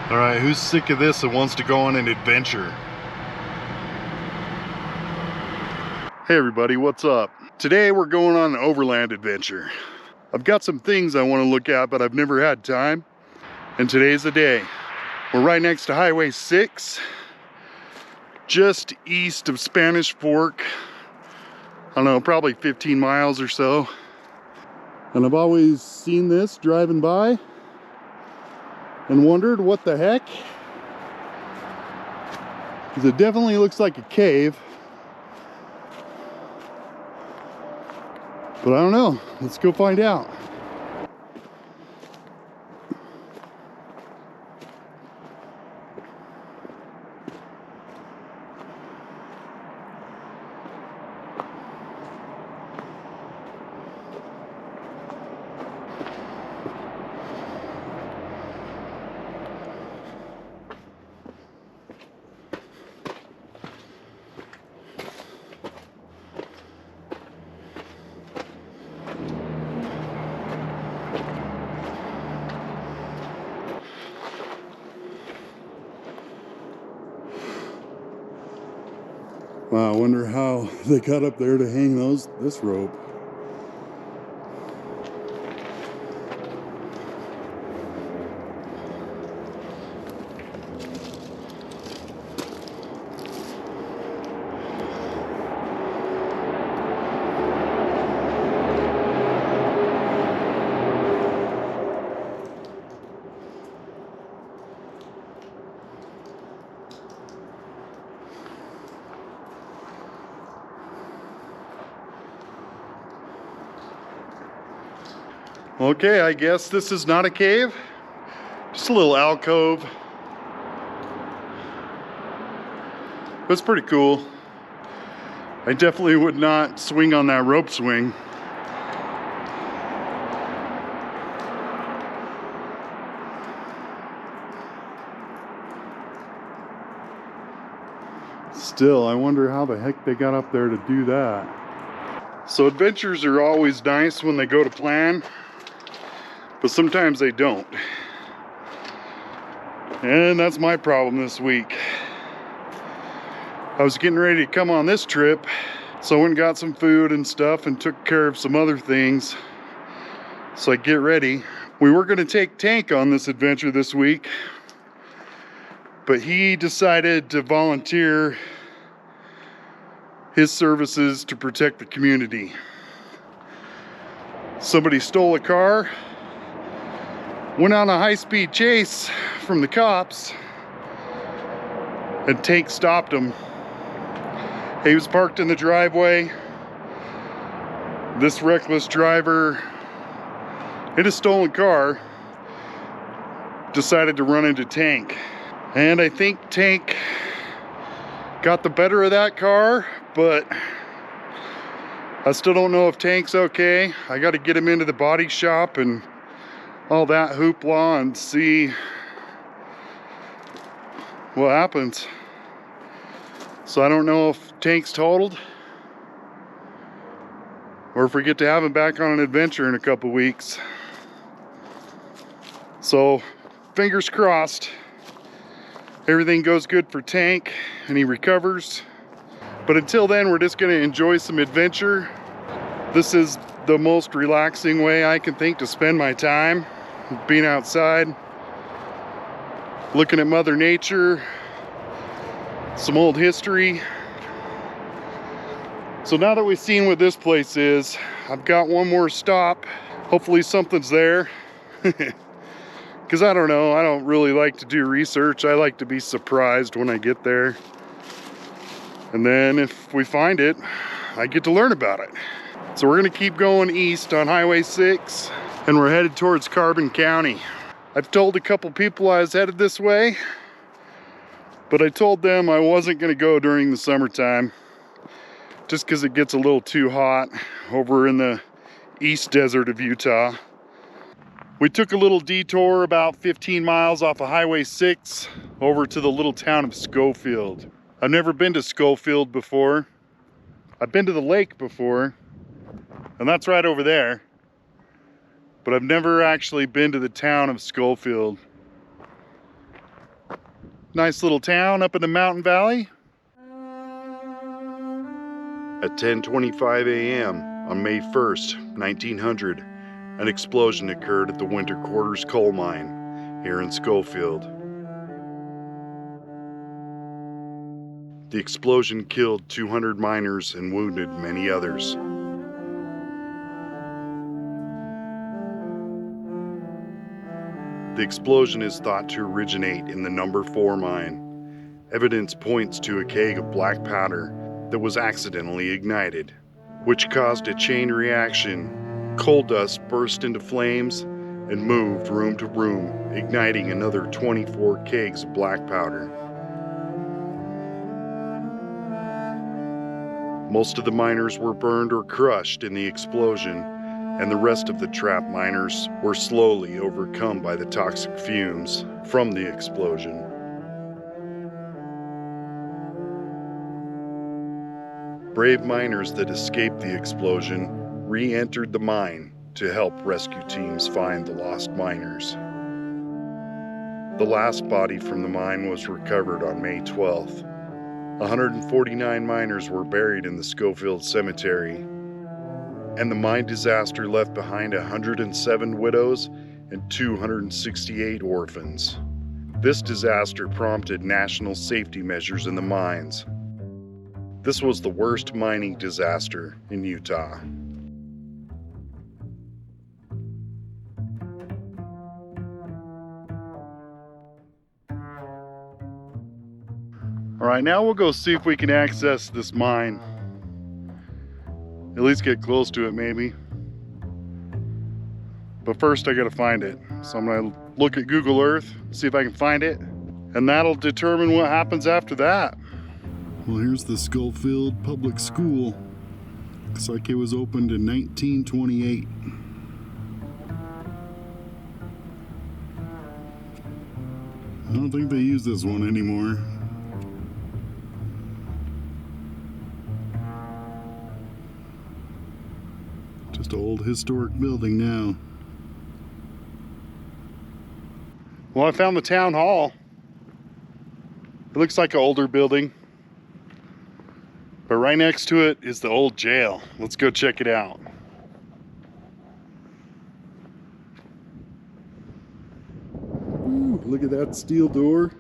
All right, who's sick of this and wants to go on an adventure? Hey everybody, what's up? Today we're going on an overland adventure. I've got some things I want to look at, but I've never had time, and today's the day. We're right next to Highway 6, just east of Spanish Fork. I don't know, probably 15 miles or so. And I've always seen this driving by and wondered what the heck, because it definitely looks like a cave, but I don't know. Let's go find out. Wow, I wonder how they got up there to hang this rope. Okay, I guess this is not a cave, just a little alcove. That's pretty cool. I definitely would not swing on that rope swing. Still, I wonder how the heck they got up there to do that. So adventures are always nice when they go to plan, but sometimes they don't. And that's my problem this week. I was getting ready to come on this trip, so I went and got some food and stuff and took care of some other things so I get ready. We were going to take Tank on this adventure this week, but he decided to volunteer his services to protect the community. Somebody stole a car, went on a high-speed chase from the cops, and Tank stopped him. He was parked in the driveway. This reckless driver in a stolen car decided to run into Tank. And I think Tank got the better of that car, but I still don't know if Tank's okay. I got to get him into the body shop and all that hoopla and see what happens. So I don't know if Tank's totaled or if we get to have him back on an adventure in a couple weeks. So fingers crossed everything goes good for Tank and he recovers. But until then, we're just going to enjoy some adventure. This is the most relaxing way I can think to spend my time, being outside, looking at Mother Nature, some old history. So now that we've seen what this place is, I've got one more stop. Hopefully something's there. Because I don't know, I don't really like to do research. I like to be surprised when I get there. And then if we find it, I get to learn about it. So we're gonna keep going east on Highway 6, and we're headed towards Carbon County. I've told a couple people I was headed this way, but I told them I wasn't gonna go during the summertime, just because it gets a little too hot over in the east desert of Utah. We took a little detour about 15 miles off of Highway 6 over to the little town of Scofield. I've never been to Scofield before. I've been to the lake before, and that's right over there. But I've never actually been to the town of Scofield. Nice little town up in the mountain valley. At 10:25 a.m. on May 1st, 1900, an explosion occurred at the Winter Quarters coal mine here in Scofield. The explosion killed 200 miners and wounded many others. The explosion is thought to originate in the number 4 mine. Evidence points to a keg of black powder that was accidentally ignited, which caused a chain reaction. Coal dust burst into flames and moved room to room, igniting another 24 kegs of black powder. Most of the miners were burned or crushed in the explosion, and the rest of the trapped miners were slowly overcome by the toxic fumes from the explosion. Brave miners that escaped the explosion re-entered the mine to help rescue teams find the lost miners. The last body from the mine was recovered on May 12th. 149 miners were buried in the Scofield cemetery, and the mine disaster left behind 107 widows and 268 orphans. This disaster prompted national safety measures in the mines. This was the worst mining disaster in Utah. All right, now we'll go see if we can access this mine. At least get close to it, maybe. But first I gotta find it. So I'm gonna look at Google Earth, see if I can find it, and that'll determine what happens after that. Well, here's the Scofield Public School. Looks like it was opened in 1928. I don't think they use this one anymore. Just an old historic building now. Well, I found the town hall. It looks like an older building. But right next to it is the old jail. Let's go check it out. Ooh, look at that steel door.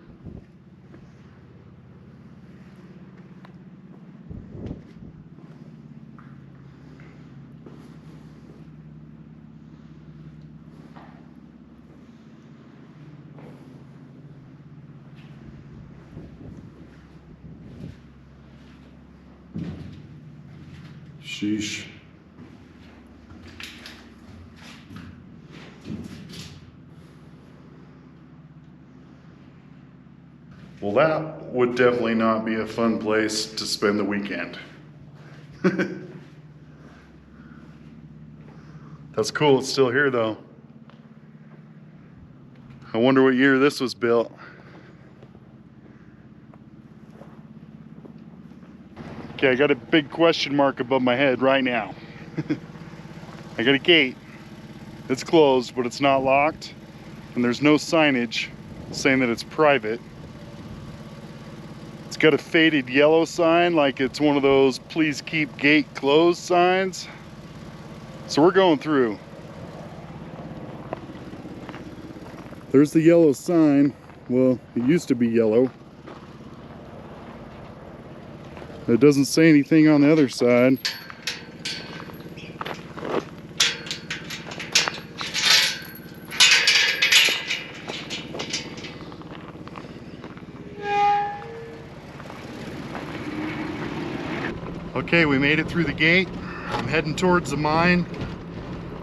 Sheesh. Well, that would definitely not be a fun place to spend the weekend. That's cool, it's still here though. I wonder what year this was built. Okay, I got a big question mark above my head right now. I got a gate. It's closed, but it's not locked. And there's no signage saying that it's private. It's got a faded yellow sign, like it's one of those please keep gate closed signs. So we're going through. There's the yellow sign. Well, it used to be yellow. It doesn't say anything on the other side. Okay, we made it through the gate. I'm heading towards the mine.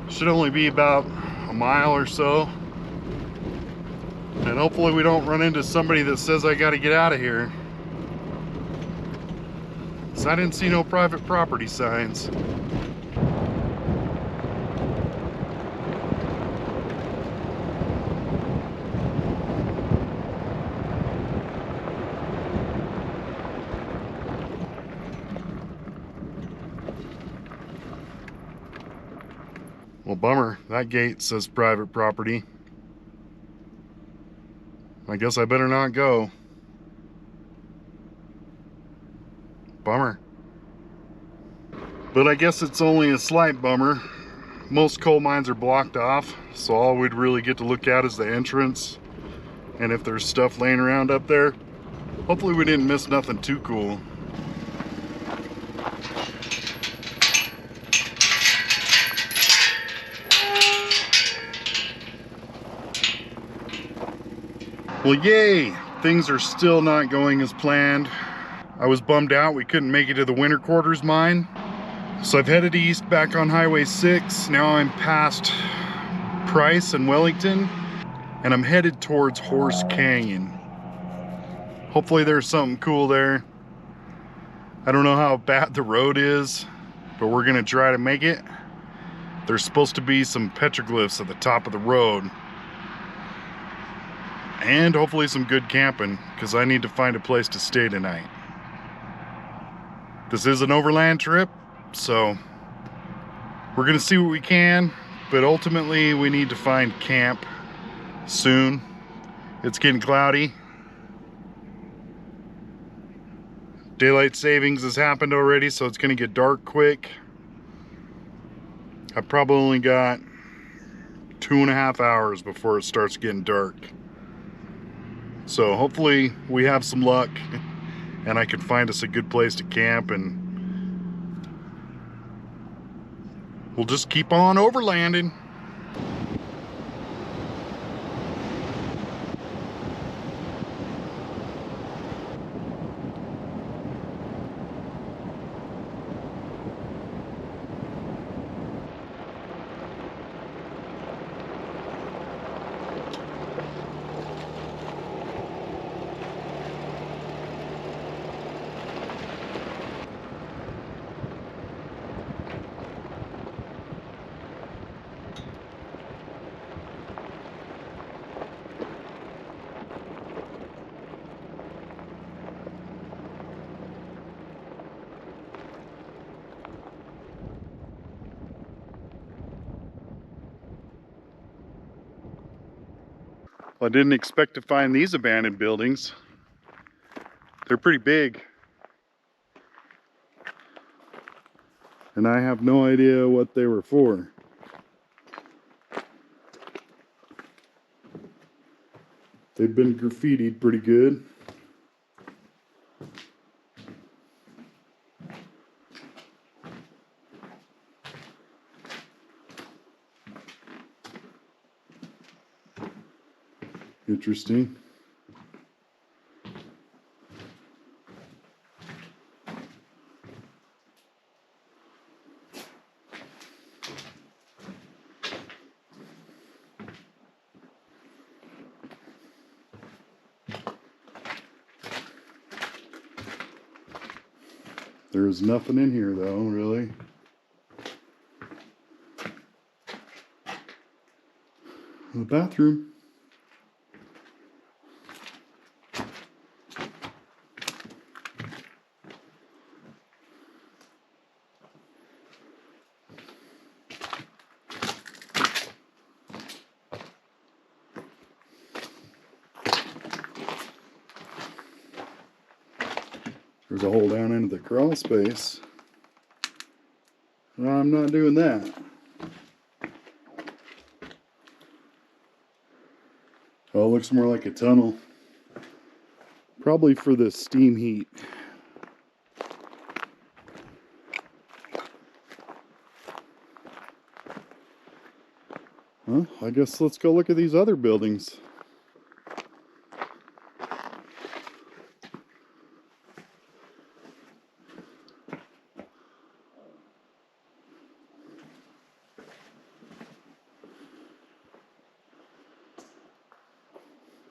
Should only be about a mile or so. And hopefully we don't run into somebody that says I gotta get out of here. I didn't see no private property signs. Well, bummer. That gate says private property. I guess I better not go. Bummer. But I guess it's only a slight bummer. Most coal mines are blocked off, so all we'd really get to look at is the entrance. And if there's stuff laying around up there, hopefully we didn't miss nothing too cool. Well, yay! Things are still not going as planned. I was bummed out we couldn't make it to the winter quarters mine. So I've headed east back on Highway 6. Now I'm past Price and Wellington, and I'm headed towards Horse Canyon. Hopefully there's something cool there. I don't know how bad the road is, but we're gonna try to make it. There's supposed to be some petroglyphs at the top of the road. And hopefully some good camping, because I need to find a place to stay tonight. This is an overland trip, so we're gonna see what we can, but ultimately we need to find camp soon. It's getting cloudy. Daylight savings has happened already, so it's gonna get dark quick. I probably only got 2.5 hours before it starts getting dark. So hopefully we have some luck and I can find us a good place to camp, and we'll just keep on overlanding. I didn't expect to find these abandoned buildings. They're pretty big. And I have no idea what they were for. They've been graffitied pretty good. Interesting. There's nothing in here though, really. The bathroom. There's a hole down into the crawl space. No, I'm not doing that. Oh, it looks more like a tunnel. Probably for the steam heat. Well, I guess let's go look at these other buildings.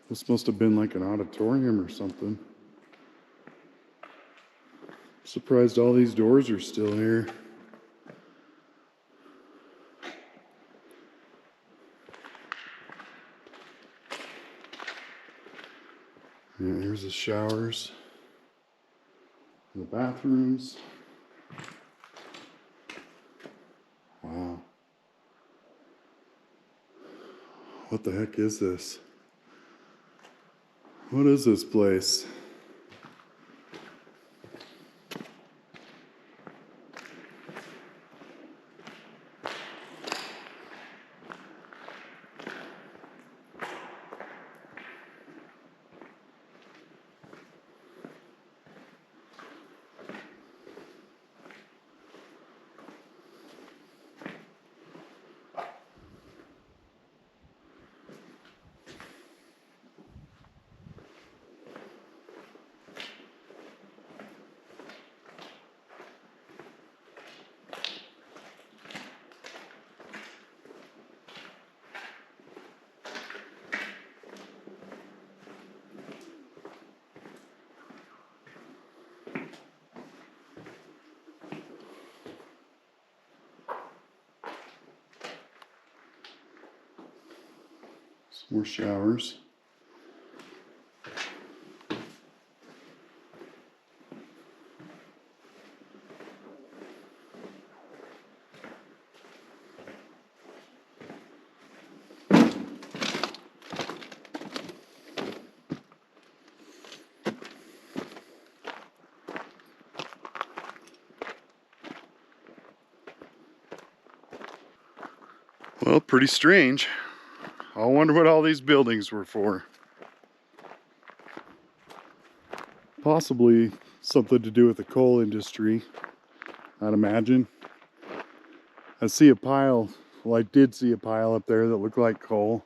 This must have been like an auditorium or something. Surprised all these doors are still here. Yeah, here's the showers, the bathrooms. Wow. What the heck is this? What is this place? More showers. Well, pretty strange. I wonder what all these buildings were for. Possibly something to do with the coal industry, I'd imagine. I see a pile, well, I did see a pile up there that looked like coal.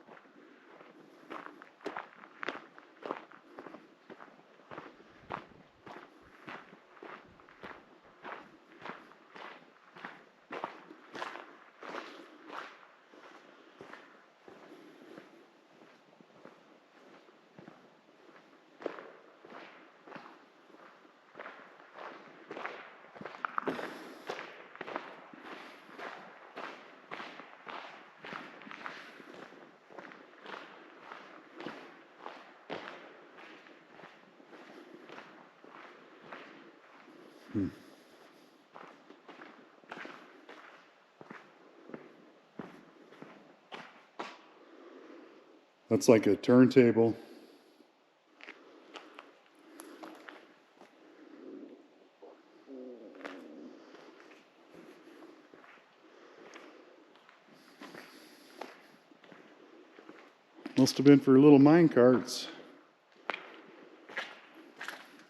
That's like a turntable. Must have been for little mine carts.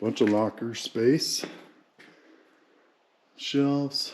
Bunch of locker space. Shelves.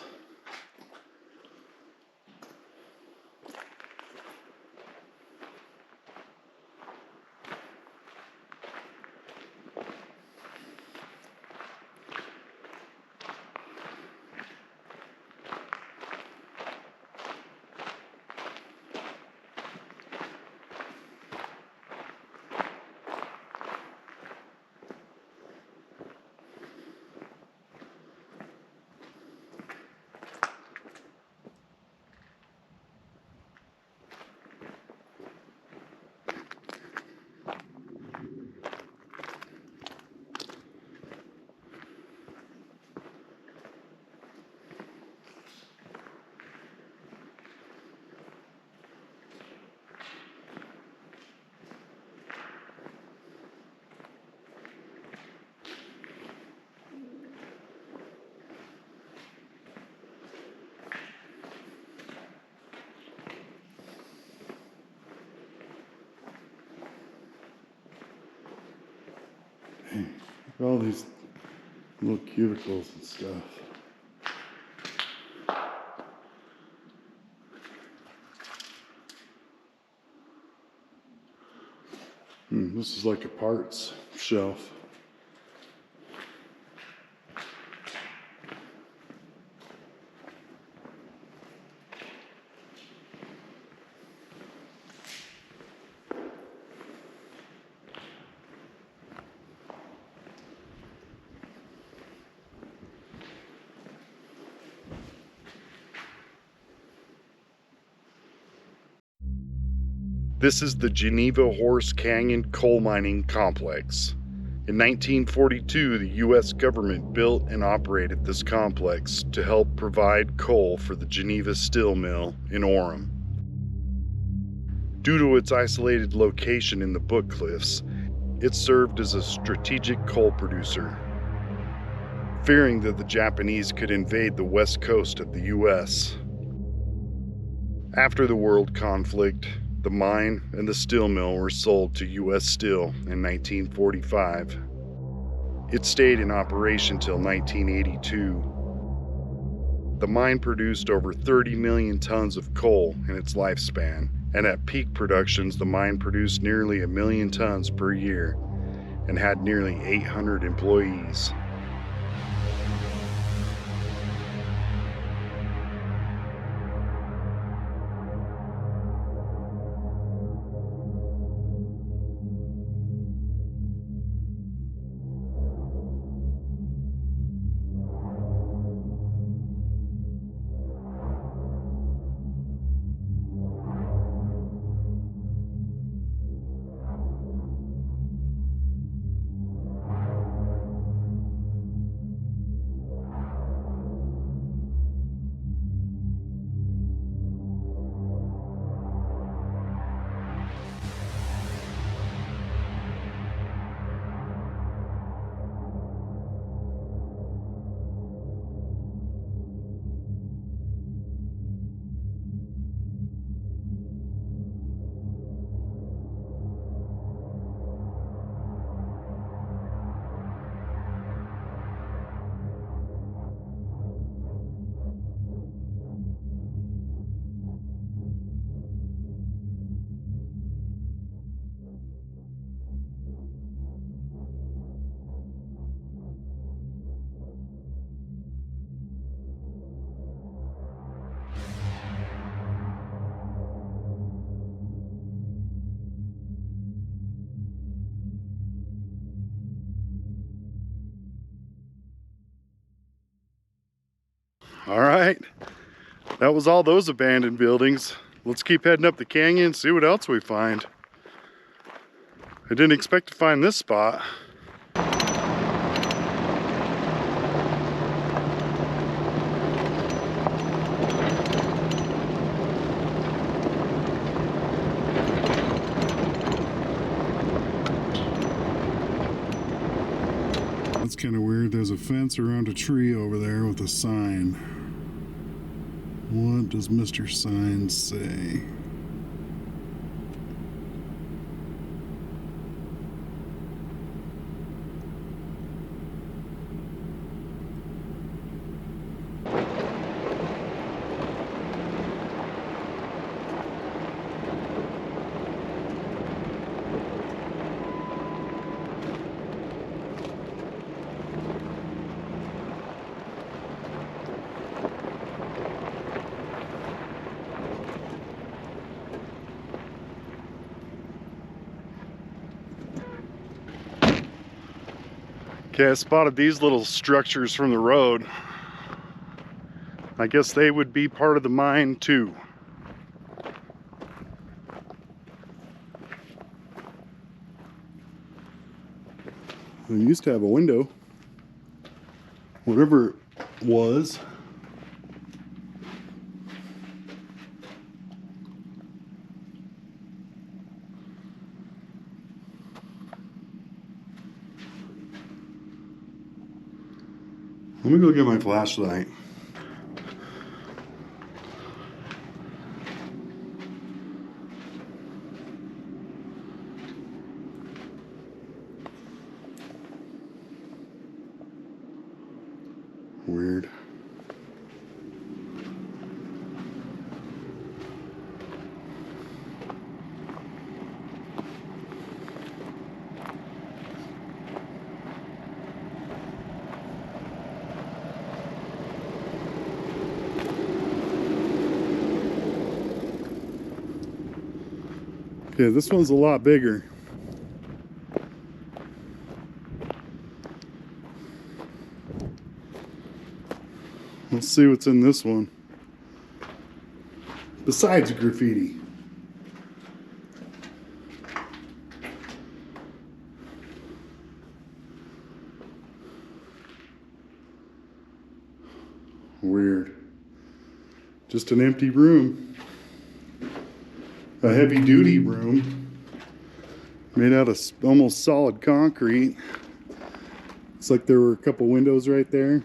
All these little cubicles and stuff. This is like a parts shelf. This is the Geneva Horse Canyon Coal Mining Complex. In 1942, the U.S. government built and operated this complex to help provide coal for the Geneva Steel Mill in Orem. Due to its isolated location in the Book Cliffs, it served as a strategic coal producer. Fearing that the Japanese could invade the west coast of the U.S. After the world conflict, the mine and the steel mill were sold to U.S. Steel in 1945. It stayed in operation till 1982. The mine produced over 30 million tons of coal in its lifespan, and at peak productions the mine produced nearly 1 million tons per year and had nearly 800 employees. All right, that was all those abandoned buildings. Let's keep heading up the canyon and see what else we find. I didn't expect to find this spot. That's kind of weird. There's a fence around a tree over there with a sign. What does Mr. Sign say? Okay, I spotted these little structures from the road. I guess they would be part of the mine too. They used to have a window. Whatever it was. Let me go get my flashlight. Weird. Okay, this one's a lot bigger. Let's see what's in this one. Besides graffiti. Weird. Just an empty room. A heavy duty room. Made out of almost solid concrete. Looks like there were a couple windows right there.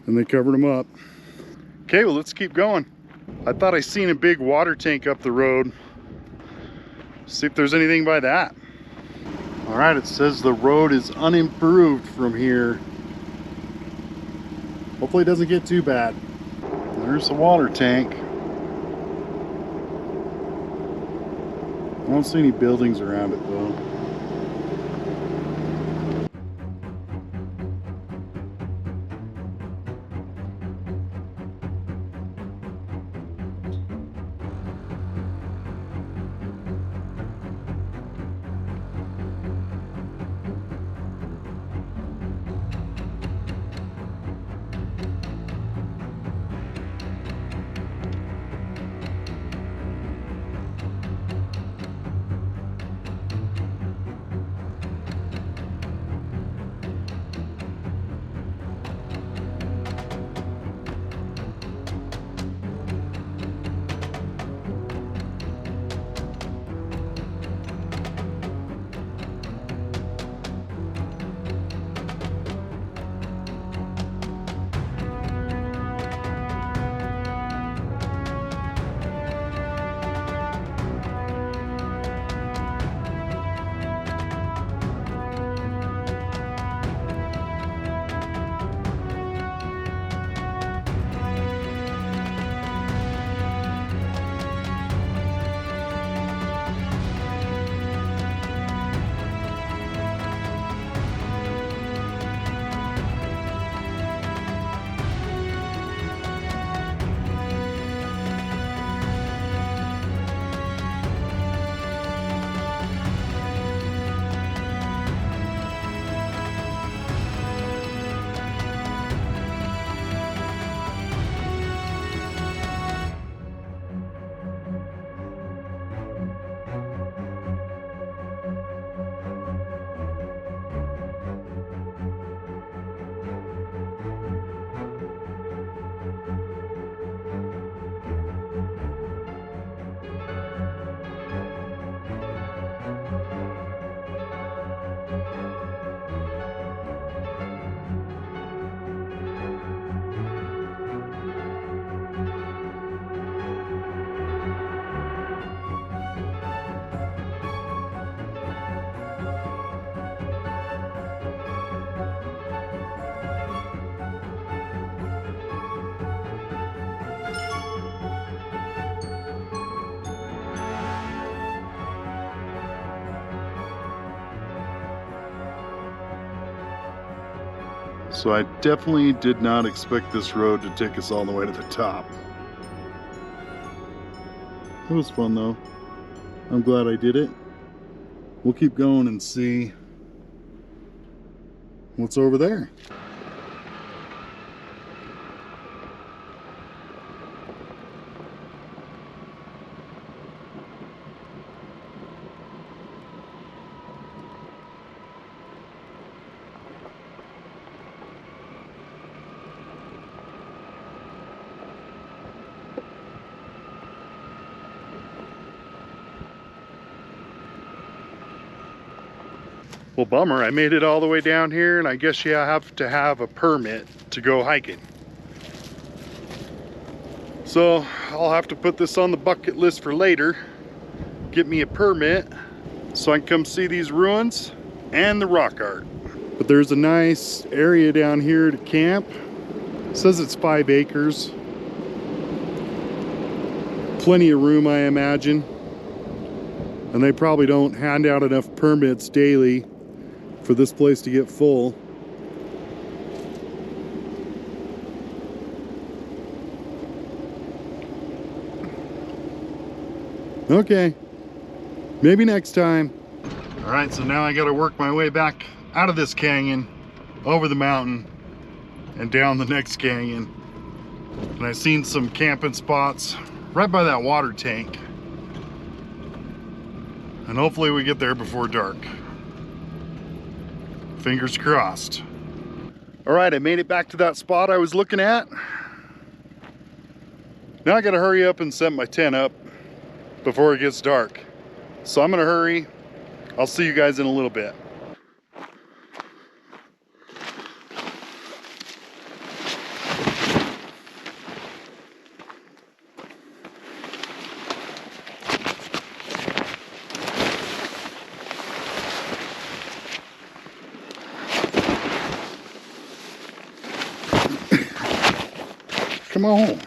And they covered them up. Okay, well, let's keep going. I thought I seen a big water tank up the road. See if there's anything by that. All right, it says the road is unimproved from here. Hopefully it doesn't get too bad. There's the water tank. I don't see any buildings around it though. So I definitely did not expect this road to take us all the way to the top. It was fun though. I'm glad I did it. We'll keep going and see what's over there. Well, bummer, I made it all the way down here, and I guess you have to have a permit to go hiking. So I'll have to put this on the bucket list for later. Get me a permit so I can come see these ruins and the rock art. But there's a nice area down here to camp. It says it's 5 acres. Plenty of room, I imagine. And they probably don't hand out enough permits daily for this place to get full. Okay, maybe next time. All right, so now I gotta work my way back out of this canyon, over the mountain, and down the next canyon. And I've seen some camping spots right by that water tank. And hopefully we get there before dark. Fingers crossed. All right, I made it back to that spot I was looking at. Now I gotta hurry up and set my tent up before it gets dark. So I'm gonna hurry. I'll see you guys in a little bit. Come on.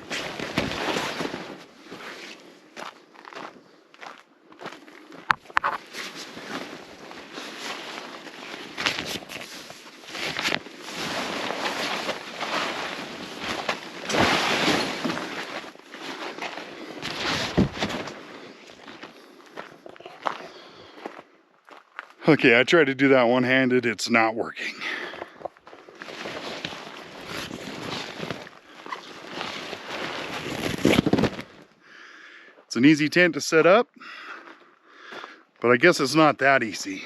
Okay, I tried to do that one-handed. It's not working. It's an easy tent to set up, but I guess it's not that easy.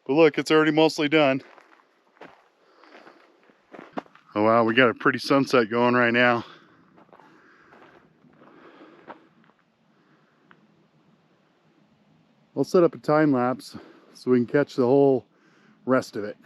But look, it's already mostly done. Oh wow, we got a pretty sunset going right now. I'll set up a time lapse so we can catch the whole rest of it.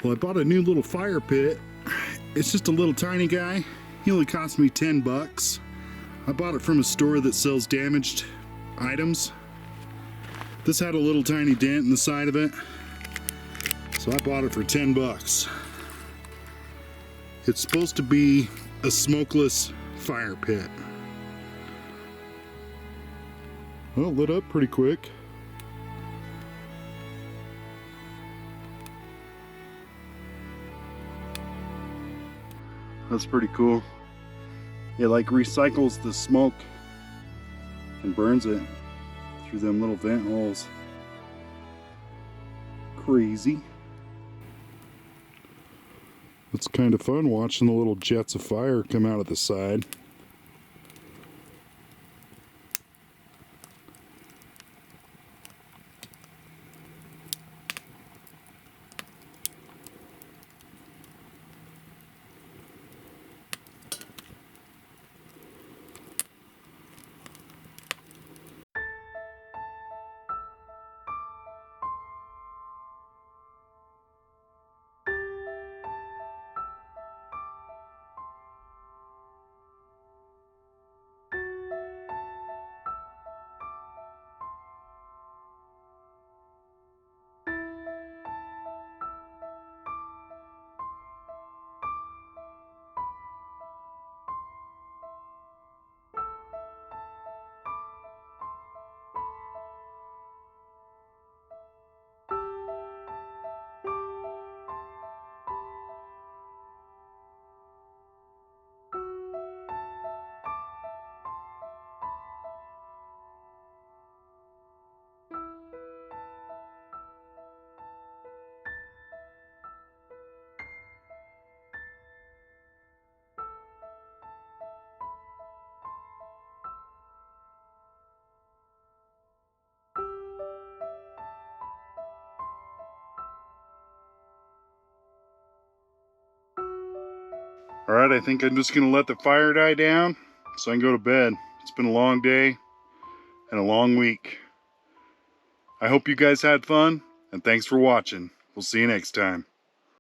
Well, I bought a new little fire pit. It's just a little tiny guy. He only cost me 10 bucks. I bought it from a store that sells damaged items. This had a little tiny dent in the side of it, so I bought it for 10 bucks. It's supposed to be a smokeless fire pit. Well, it lit up pretty quick. That's pretty cool. It like recycles the smoke and burns it through them little vent holes. Crazy. It's kind of fun watching the little jets of fire come out of the side. All right, I think I'm just gonna let the fire die down so I can go to bed. It's been a long day and a long week. I hope you guys had fun, and thanks for watching. We'll see you next time.